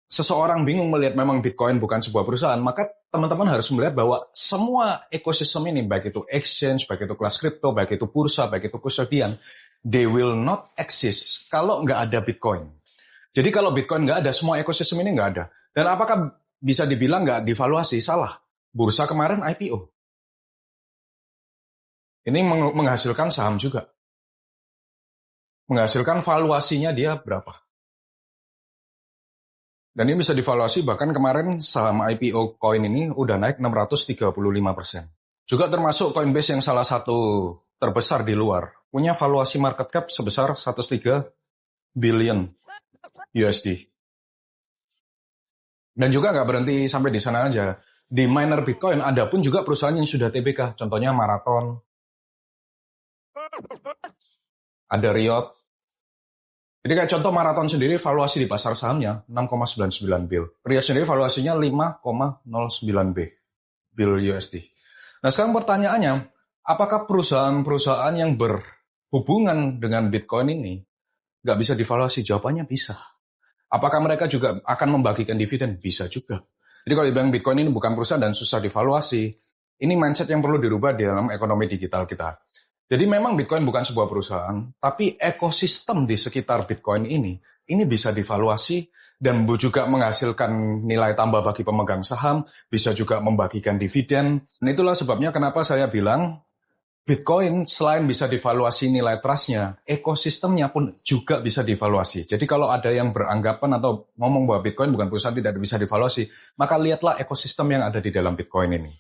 seseorang bingung melihat memang Bitcoin bukan sebuah perusahaan, maka teman-teman harus melihat bahwa semua ekosistem ini, baik itu exchange, baik itu kelas kripto, baik itu bursa, baik itu custodian, they will not exist kalau nggak ada Bitcoin. Jadi kalau Bitcoin nggak ada, semua ekosistem ini nggak ada. Dan apakah bisa dibilang nggak divaluasi? Salah. Bursa kemarin IPO. Ini menghasilkan saham juga. Menghasilkan valuasinya dia berapa. Dan ini bisa divaluasi, bahkan kemarin saham IPO koin ini udah naik 635%. Juga termasuk Coinbase yang salah satu terbesar di luar. Punya valuasi market cap sebesar 103 billion USD. Dan juga nggak berhenti sampai di sana aja. Di miner Bitcoin ada pun juga perusahaan yang sudah TBK. Contohnya Marathon, ada Riot. Jadi kayak contoh Marathon sendiri valuasi di pasar sahamnya 6,99 bil. Riot sendiri valuasinya 5,09 bil USD. Nah sekarang pertanyaannya, apakah perusahaan-perusahaan yang berhubungan dengan Bitcoin ini nggak bisa divaluasi? Jawabannya bisa. Apakah mereka juga akan membagikan dividen? Bisa juga. Jadi kalau dibilang Bitcoin ini bukan perusahaan dan susah divaluasi, ini mindset yang perlu dirubah di dalam ekonomi digital kita. Jadi memang Bitcoin bukan sebuah perusahaan, tapi ekosistem di sekitar Bitcoin ini bisa divaluasi dan juga menghasilkan nilai tambah bagi pemegang saham, bisa juga membagikan dividen. Dan itulah sebabnya kenapa saya bilang Bitcoin selain bisa divaluasi nilai trust-nya, ekosistemnya pun juga bisa divaluasi. Jadi kalau ada yang beranggapan atau ngomong bahwa Bitcoin bukan perusahaan tidak bisa divaluasi, maka lihatlah ekosistem yang ada di dalam Bitcoin ini.